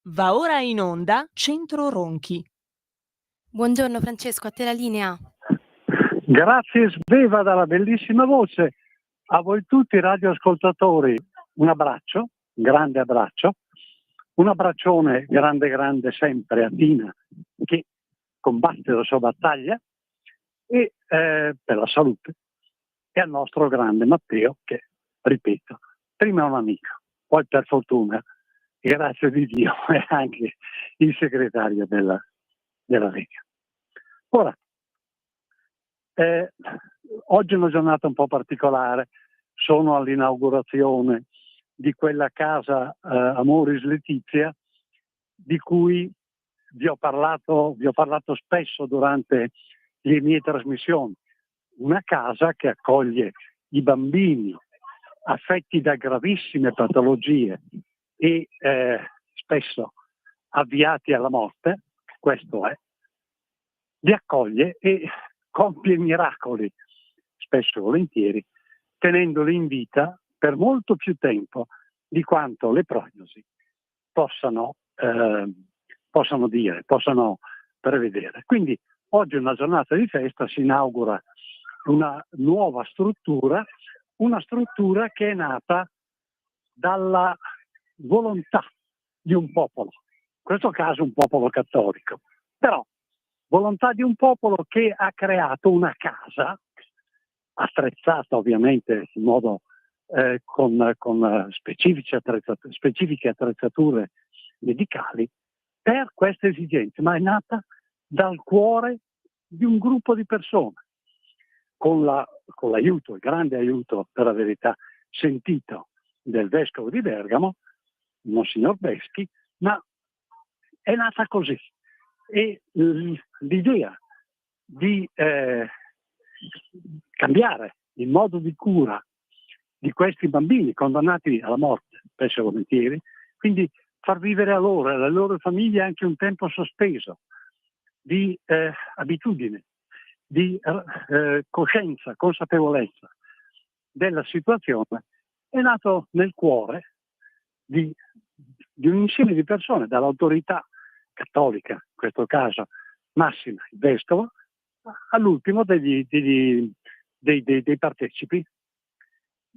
Va ora in onda Centro Ronchi. Buongiorno Francesco, a te la linea. Grazie Sveva dalla bellissima voce. A voi tutti radioascoltatori un abbraccio, un grande abbraccio, un abbraccione grande grande sempre a Tina che combatte la sua battaglia e per la salute, e al nostro grande Matteo che, ripeto, prima è un amico, poi per fortuna, grazie di Dio, è anche il segretario della Lega. Ora, oggi è una giornata un po' particolare, sono all'inaugurazione di quella casa Amoris Letizia di cui vi ho parlato spesso durante le mie trasmissioni, una casa che accoglie i bambini affetti da gravissime patologie e spesso avviati alla morte, questo è, li accoglie e compie miracoli, spesso e volentieri, tenendoli in vita per molto più tempo di quanto le prognosi possano prevedere. Quindi oggi è una giornata di festa, si inaugura una nuova struttura, una struttura che è nata dalla volontà di un popolo, in questo caso un popolo cattolico, però volontà di un popolo che ha creato una casa attrezzata ovviamente in modo con specifiche attrezzature medicali per queste esigenze, ma è nata dal cuore di un gruppo di persone, con l'aiuto, il grande aiuto per la verità sentito del vescovo di Bergamo, Monsignor Beschi, ma è nata così. E l'idea di cambiare il modo di cura di questi bambini condannati alla morte, spesso e volentieri, quindi far vivere a loro e alle loro famiglie anche un tempo sospeso di abitudine, di coscienza, consapevolezza della situazione, è nato nel cuore di un insieme di persone, dall'autorità cattolica, in questo caso massima, il vescovo, all'ultimo dei partecipi.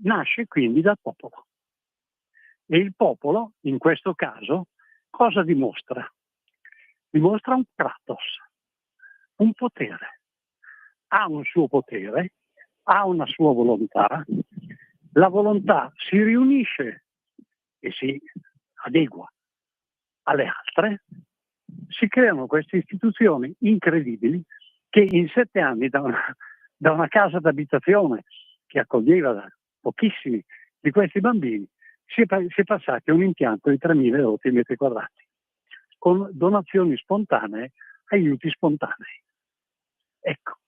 Nasce quindi dal popolo. E il popolo, in questo caso, cosa dimostra? Dimostra un kratos, un potere. Ha un suo potere, ha una sua volontà, la volontà si riunisce e si adegua alle altre, si creano queste istituzioni incredibili che in 7 anni da una casa d'abitazione che accoglieva pochissimi di questi bambini si è passati a un impianto di 3.000 metri quadrati con donazioni spontanee, aiuti spontanei. Ecco,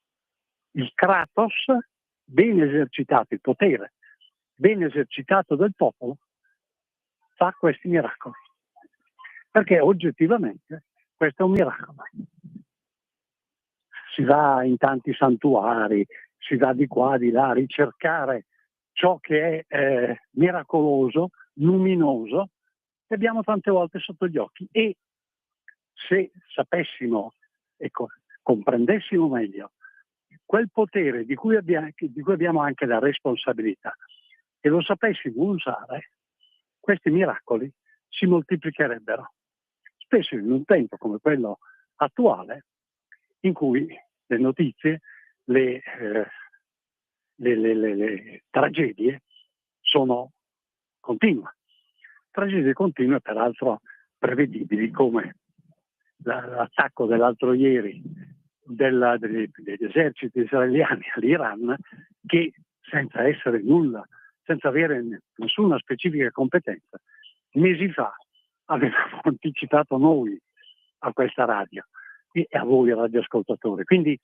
il kratos ben esercitato, il potere ben esercitato del popolo fa questi miracoli, perché oggettivamente questo è un miracolo. Si va in tanti santuari, si va di qua, di là a ricercare ciò che è miracoloso, luminoso, che abbiamo tante volte sotto gli occhi, e se sapessimo e comprendessimo meglio quel potere di cui abbiamo anche la responsabilità e lo sapessimo usare, questi miracoli si moltiplicherebbero, spesso in un tempo come quello attuale, in cui le notizie, le tragedie sono continue. Tragedie continue, peraltro prevedibili, come l'attacco dell'altro ieri degli eserciti israeliani all'Iran, che senza avere nessuna specifica competenza, mesi fa avevamo anticipato noi a questa radio e a voi radioascoltatori. Quindi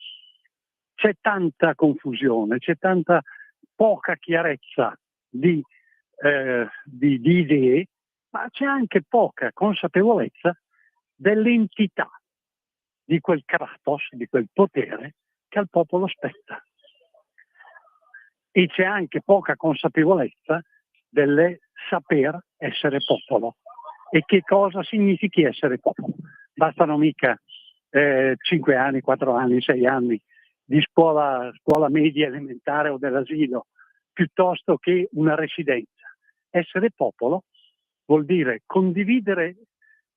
c'è tanta confusione, c'è tanta poca chiarezza di idee, ma c'è anche poca consapevolezza dell'entità di quel kratos, di quel potere che al popolo spetta. E c'è anche poca consapevolezza del saper essere popolo. e che cosa significhi essere popolo. Bastano mica 5 anni, 4 anni, 6 anni di scuola media elementare o dell'asilo, piuttosto che una residenza. Essere popolo vuol dire condividere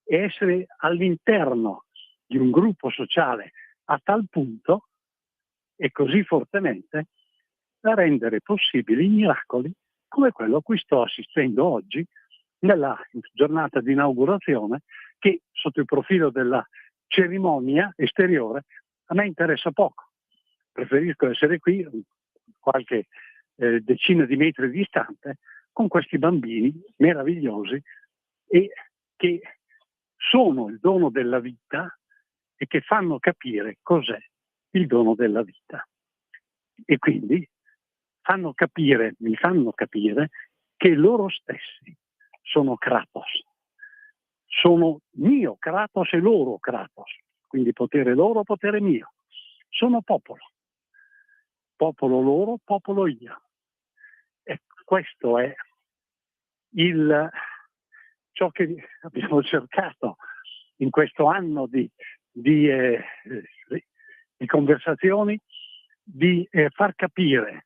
e essere all'interno di un gruppo sociale a tal punto e così fortemente da rendere possibili miracoli come quello a cui sto assistendo oggi nella giornata di inaugurazione, che sotto il profilo della cerimonia esteriore a me interessa poco. Preferisco essere qui qualche decina di metri distante con questi bambini meravigliosi e che sono il dono della vita e che fanno capire cos'è il dono della vita. E quindi mi fanno capire che loro stessi sono Kratos. Sono mio Kratos e loro Kratos. Quindi potere loro, potere mio. Sono popolo. Popolo loro, popolo io. E questo è ciò che abbiamo cercato in questo anno di conversazioni, di far capire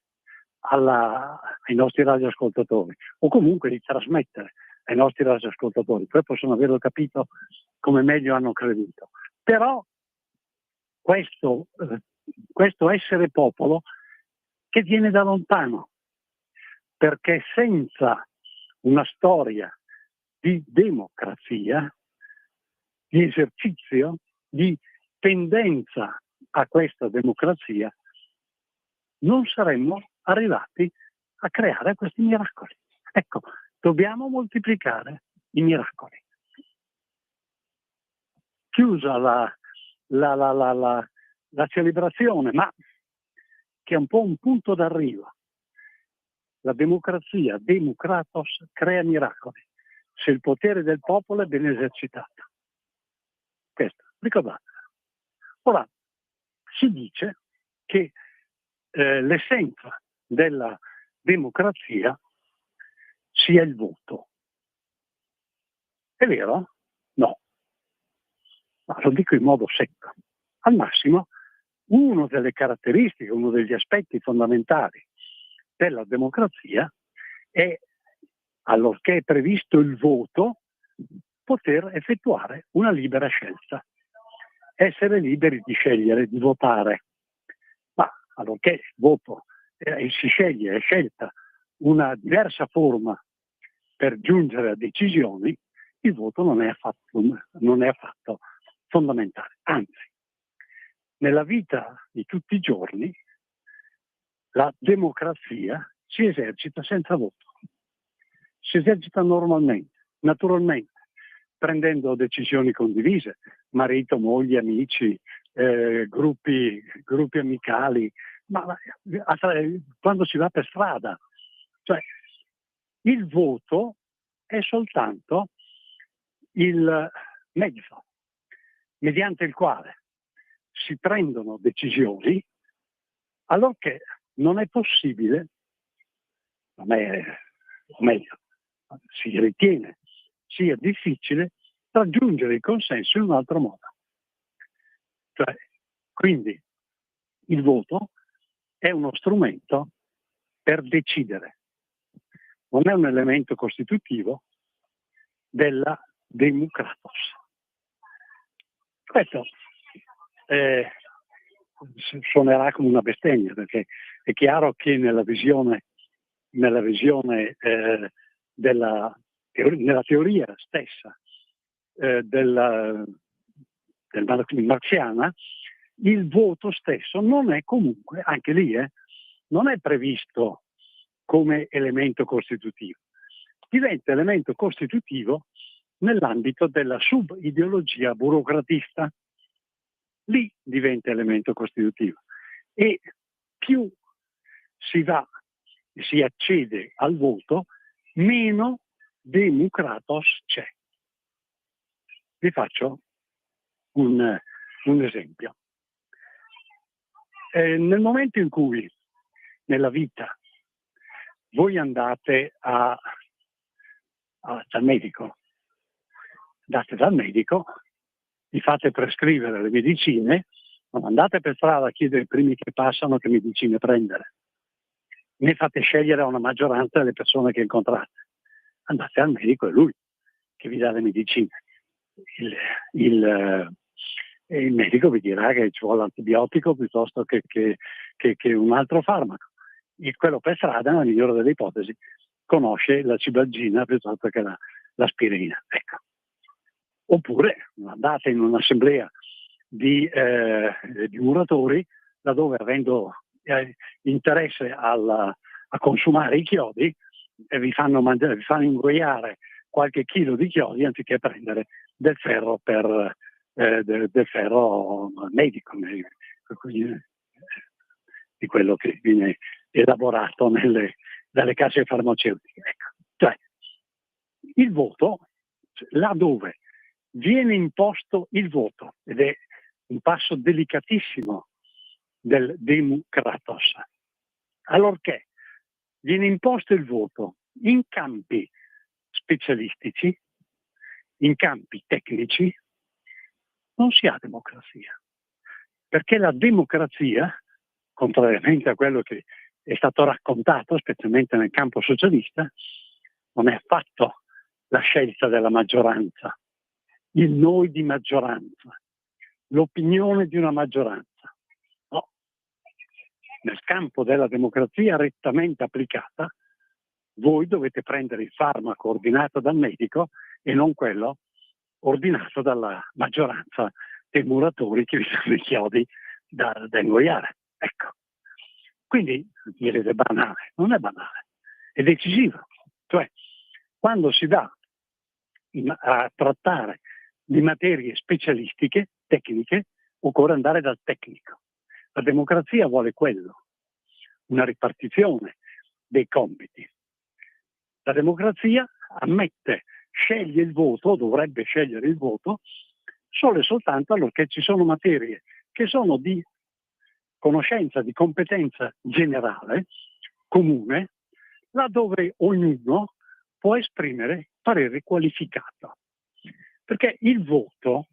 ai nostri radioascoltatori, o comunque di trasmettere ai nostri radioascoltatori. Poi possono averlo capito come meglio hanno creduto. Però questo essere popolo che viene da lontano, perché senza una storia di democrazia, di esercizio, di tendenza a questa democrazia, non saremmo arrivati a creare questi miracoli. Ecco, dobbiamo moltiplicare i miracoli. Chiusa la celebrazione, ma che è un po' un punto d'arrivo. La democrazia, Democratos, crea miracoli se il potere del popolo è ben esercitato. Questo, ricordatelo. Ora, si dice che l'essenza della democrazia sia il voto. È vero? No. Ma lo dico in modo secco. Al massimo, una delle caratteristiche, uno degli aspetti fondamentali della democrazia è, allorché è previsto il voto, poter effettuare una libera scelta. Essere liberi di scegliere, di votare. Ma allorché il voto si sceglie, è scelta una diversa forma per giungere a decisioni, il voto non è affatto fondamentale. Anzi, nella vita di tutti i giorni la democrazia si esercita senza voto. Si esercita normalmente, naturalmente, prendendo decisioni condivise, marito, moglie, amici, gruppi amicali, ma quando si va per strada. Cioè, il voto è soltanto il mezzo mediante il quale si prendono decisioni allorché non è possibile, o meglio, si ritiene sia difficile raggiungere il consenso in un altro modo. Cioè, quindi il voto è uno strumento per decidere, non è un elemento costitutivo della democratos. Questo suonerà come una bestemmia, perché è chiaro che nella visione nella teoria stessa del marxiana, il voto stesso non è comunque, anche lì, non è previsto come elemento costitutivo. Diventa elemento costitutivo nell'ambito della subideologia burocratista. Lì diventa elemento costitutivo. E più si accede al voto, meno democratos c'è. Vi faccio un esempio. Nel momento in cui nella vita voi andate dal medico andate dal medico, vi fate prescrivere le medicine, non andate per strada a chiedere ai primi che passano che medicine prendere, né fate scegliere a una maggioranza delle persone che incontrate. Andate al medico, è lui che vi dà le medicine. Il medico vi dirà che ci vuole l'antibiotico piuttosto che un altro farmaco. Quello per strada, nella migliore delle ipotesi, conosce la cibalgina piuttosto che l'aspirina. Ecco. Oppure andate in un'assemblea di muratori, laddove avendo interesse a consumare i chiodi, vi fanno ingoiare qualche chilo di chiodi anziché prendere del ferro del ferro medico, di quello che viene elaborato dalle case farmaceutiche. Ecco. Cioè, il voto, là dove viene imposto il voto, ed è un passo delicatissimo del Democratos, allorché viene imposto il voto in campi specialistici, in campi tecnici, non si ha democrazia. Perché la democrazia, contrariamente a quello che è stato raccontato, specialmente nel campo socialista, non è affatto la scelta della maggioranza, il noi di maggioranza, l'opinione di una maggioranza. No. Nel campo della democrazia rettamente applicata, voi dovete prendere il farmaco ordinato dal medico e non quello ordinato dalla maggioranza dei muratori che vi danno i chiodi da ingoiare. Ecco. Quindi direte banale, non è banale, è decisivo. Cioè, quando si dà a trattare di materie specialistiche, tecniche, occorre andare dal tecnico. La democrazia vuole quello, una ripartizione dei compiti. La democrazia sceglie il voto, dovrebbe scegliere il voto, solo e soltanto allorché ci sono materie che sono di conoscenza, di competenza generale, comune, laddove ognuno può esprimere parere qualificato. Perché il voto,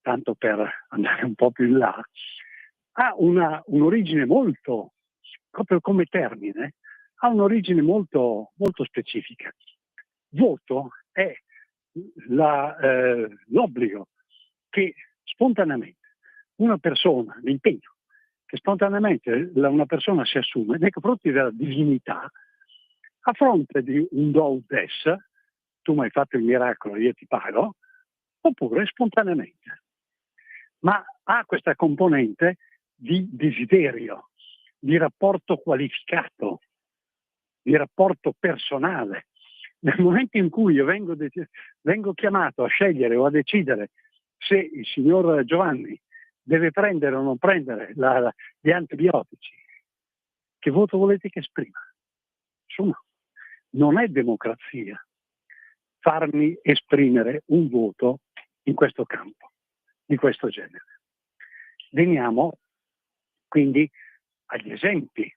tanto per andare un po' più in là, ha un'origine molto, proprio come termine, ha un'origine molto, molto specifica. Voto è l'obbligo che spontaneamente una persona, l'impegno che spontaneamente una persona si assume nei confronti della divinità a fronte di un do ut des, tu mi hai fatto il miracolo, io ti pago, oppure spontaneamente. Ma ha questa componente di desiderio, di rapporto qualificato, di rapporto personale. Nel momento in cui io vengo chiamato a scegliere o a decidere se il signor Giovanni deve prendere o non prendere gli antibiotici, che voto volete che esprima? Insomma, non è democrazia farmi esprimere un voto in questo campo, di questo genere. Veniamo quindi agli esempi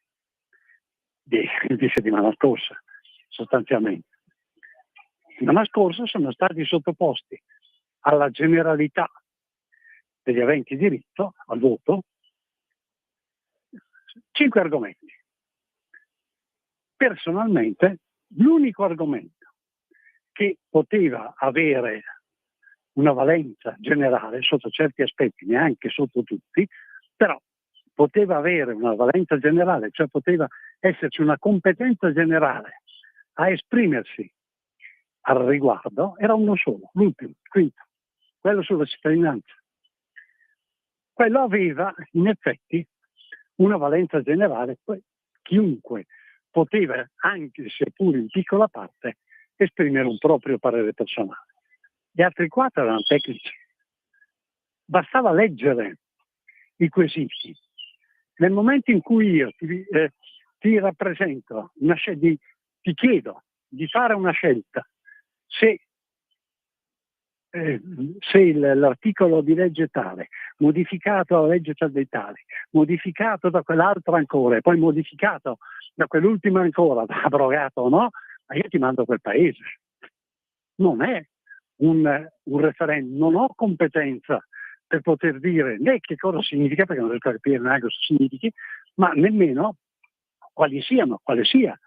di settimana scorsa, sostanzialmente. Settimana scorsa sono stati sottoposti alla generalità degli aventi diritto al voto 5 argomenti. Personalmente, l'unico argomento che poteva avere una valenza generale sotto certi aspetti, neanche sotto tutti, però poteva avere una valenza generale, cioè poteva esserci una competenza generale a esprimersi al riguardo, era uno solo, l'ultimo, quinto, quello sulla cittadinanza. Quello aveva in effetti una valenza generale, chiunque poteva, anche seppur in piccola parte, esprimere un proprio parere personale. Gli altri 4 erano tecnici. Bastava leggere i quesiti. Nel momento in cui io ti rappresento ti chiedo di fare una scelta, se l'articolo di legge tale, modificato alla legge tal dei tali, modificato da quell'altro ancora, e poi modificato da quell'ultimo ancora, abrogato o no, ma io ti mando a quel paese. Non è un referendum, non ho competenza per poter dire né che cosa significa, perché non riesco a capire neanche cosa significhi, ma nemmeno quale sia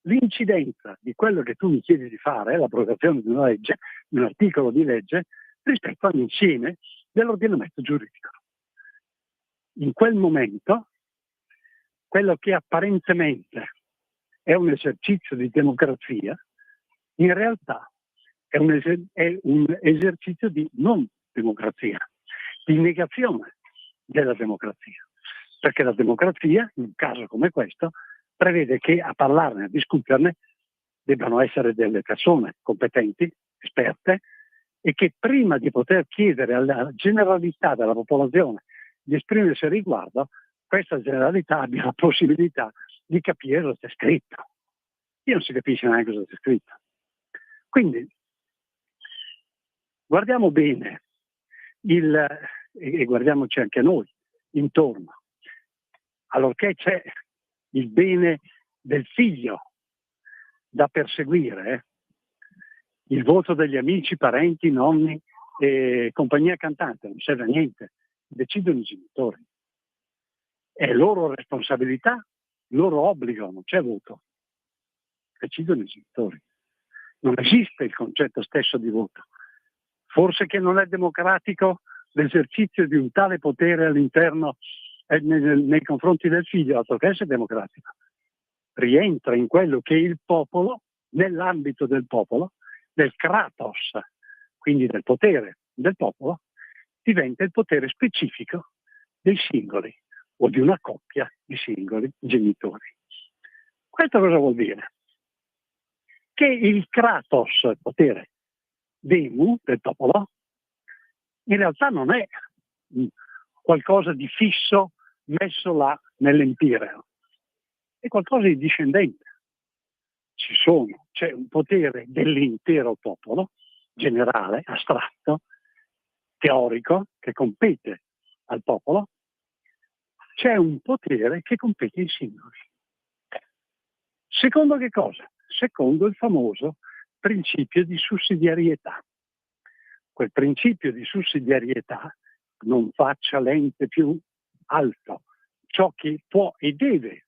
l'incidenza di quello che tu mi chiedi di fare, l'abrogazione di una legge, di un articolo di legge, rispetto all'insieme dell'ordinamento giuridico. In quel momento, quello che apparentemente è un esercizio di democrazia, in realtà è un esercizio di non democrazia, di negazione della democrazia. Perché la democrazia, in un caso come questo, prevede che a parlarne, a discuterne, debbano essere delle persone competenti, esperte, e che prima di poter chiedere alla generalità della popolazione di esprimersi al riguardo, questa generalità abbia la possibilità di capire cosa c'è scritto. Io non si capisce neanche cosa c'è scritto. Quindi guardiamo bene e guardiamoci anche noi intorno. Allorché c'è il bene del figlio da perseguire, il voto degli amici, parenti, nonni e compagnia cantante non serve a niente, decidono i genitori. È loro responsabilità, loro obbligo, non c'è voto. Decidono i genitori. Non esiste il concetto stesso di voto. Forse che non è democratico l'esercizio di un tale potere all'interno nei confronti del figlio, altro che essere democratico. Rientra in quello che il popolo, nell'ambito del popolo, del kratos, quindi del potere del popolo, diventa il potere specifico dei singoli o di una coppia di singoli genitori. Questo cosa vuol dire? Che il kratos, il potere demu, del popolo, in realtà non è qualcosa di fisso messo là nell'empireo, è qualcosa di discendente. C'è un potere dell'intero popolo, generale, astratto, teorico, che compete al popolo, c'è un potere che compete ai singoli. Secondo che cosa? Secondo il famoso principio di sussidiarietà. Quel principio di sussidiarietà non faccia l'ente più alto ciò che può e deve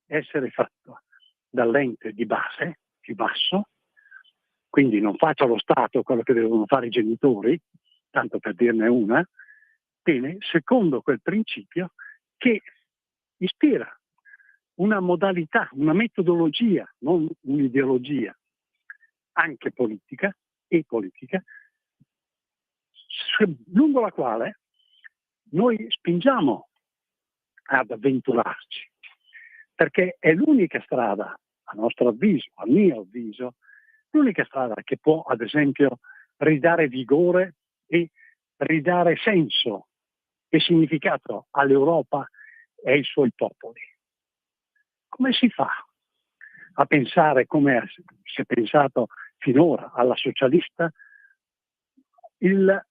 essere fatto dall'ente di base, più basso, quindi non faccia lo Stato quello che devono fare i genitori, tanto per dirne una, bene, secondo quel principio che ispira una modalità, una metodologia, non un'ideologia, anche politica e politica, lungo la quale noi spingiamo ad avventurarci, perché è l'unica strada, a nostro avviso, a mio avviso, l'unica strada che può, ad esempio, ridare vigore e ridare senso e significato all'Europa e ai suoi popoli. Come si fa a pensare, come si è pensato finora, alla socialista,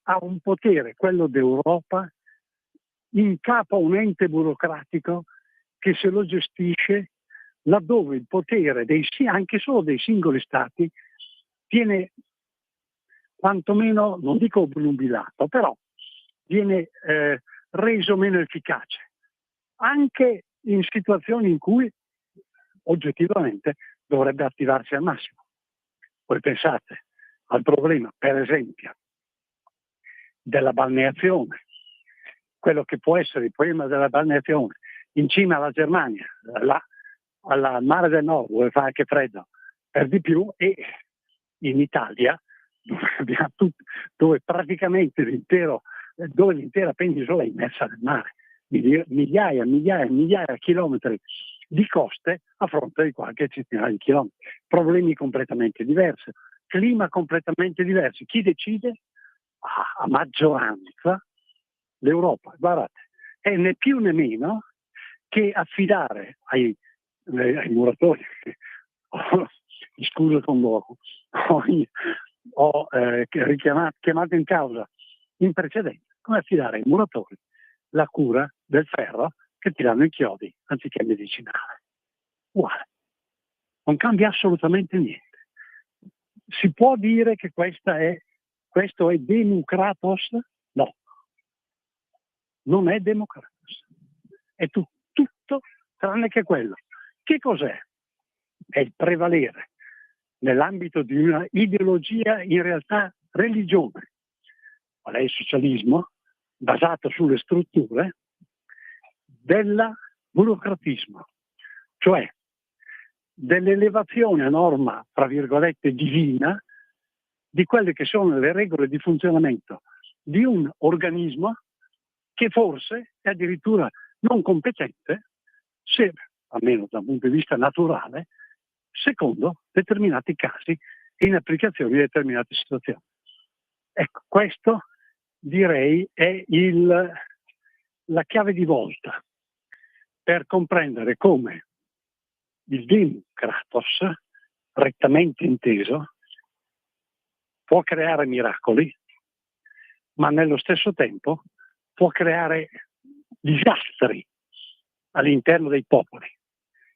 ha un potere, quello d'Europa, in capo a un ente burocratico che se lo gestisce, laddove il potere anche solo dei singoli stati viene quantomeno, non dico obnubilato, però viene reso meno efficace, anche in situazioni in cui oggettivamente dovrebbe attivarsi al massimo. Voi pensate al problema, per esempio, della balneazione, quello che può essere il problema della balneazione in cima alla Germania, al mare del nord, dove fa anche freddo per di più, e in Italia, dove praticamente l'intera penisola è immersa nel mare, migliaia di chilometri di coste a fronte di qualche centinaia di chilometri, problemi completamente diversi, clima completamente diversi. Chi decide? A maggioranza l'Europa. Guardate, è né più né meno che affidare ai muratori, scusa con loro, ho chiamato in causa in precedenza, come affidare ai muratori la cura del ferro che tirano i chiodi anziché medicinale. Uguale. Non cambia assolutamente niente. Si può dire che questa è Questo è Democratos? No, non è Democratos. È tutto tranne che quello. Che cos'è? È il prevalere nell'ambito di una ideologia, in realtà religione. Qual è il socialismo? Basato sulle strutture del burocratismo, cioè dell'elevazione a norma, tra virgolette, divina, di quelle che sono le regole di funzionamento di un organismo che forse è addirittura non competente, se, almeno dal punto di vista naturale, secondo determinati casi e in applicazione di determinate situazioni. Ecco, questo direi è la chiave di volta per comprendere come il Democratos, rettamente inteso, può creare miracoli, ma nello stesso tempo può creare disastri all'interno dei popoli,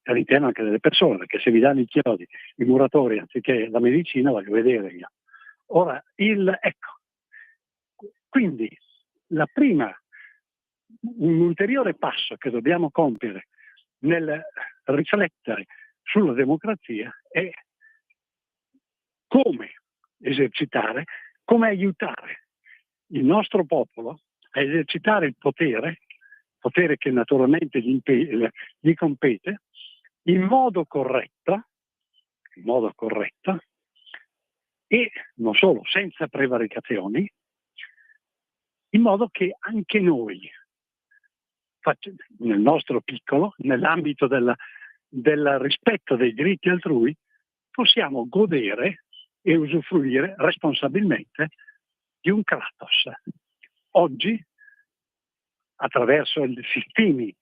all'interno anche delle persone, perché se vi danno i chiodi, i muratori, anziché la medicina, voglio vedere io. Ora, ecco, quindi un ulteriore passo che dobbiamo compiere nel riflettere sulla democrazia è come esercitare, come aiutare il nostro popolo a esercitare il potere che naturalmente gli compete, in modo corretto e non solo, senza prevaricazioni, in modo che anche noi, nel nostro piccolo, nell'ambito del rispetto dei diritti altrui, possiamo godere e usufruire responsabilmente di un Kratos. Oggi, attraverso i sistemi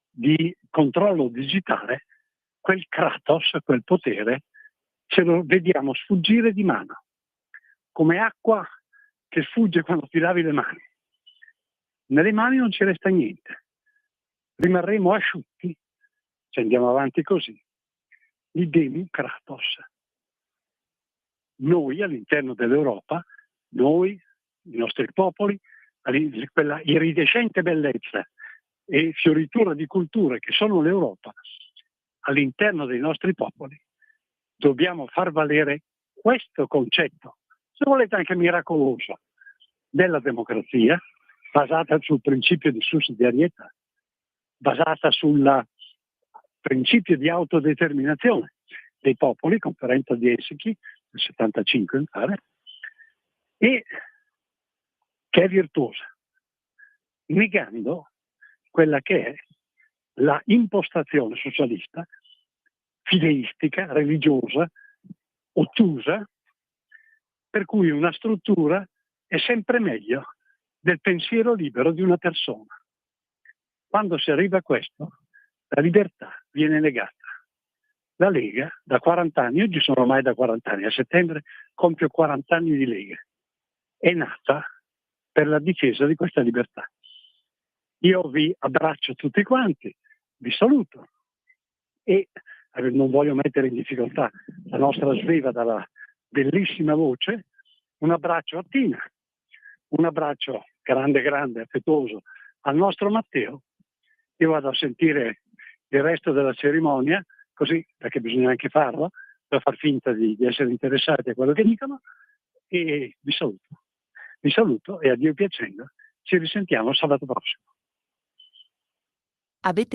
di controllo digitale, quel Kratos, quel potere, ce lo vediamo sfuggire di mano, come acqua che sfugge quando ti lavi le mani. Nelle mani non ci resta niente, rimarremo asciutti se andiamo avanti così. Il Democratos. Noi all'interno dell'Europa, noi, i nostri popoli, quella iridescente bellezza e fioritura di culture che sono l'Europa, all'interno dei nostri popoli, dobbiamo far valere questo concetto, se volete anche miracoloso, della democrazia, basata sul principio di sussidiarietà, basata sul principio di autodeterminazione dei popoli, conferenza di Helsinki del 75 mi pare, e che è virtuosa, negando quella che è la impostazione socialista, fideistica, religiosa, ottusa, per cui una struttura è sempre meglio del pensiero libero di una persona. Quando si arriva a questo, la libertà viene negata. La Lega da 40 anni, oggi sono ormai da 40 anni, a settembre compio 40 anni di Lega, è nata per la difesa di questa libertà. Io vi abbraccio tutti quanti, vi saluto e non voglio mettere in difficoltà la nostra Sveva dalla bellissima voce, un abbraccio a Tina, un abbraccio grande, affettuoso al nostro Matteo. Io vado a sentire il resto della cerimonia, così, perché bisogna anche farlo, per far finta di essere interessati a quello che dicono, e vi saluto. Vi saluto e a Dio piacendo ci risentiamo sabato prossimo. Avete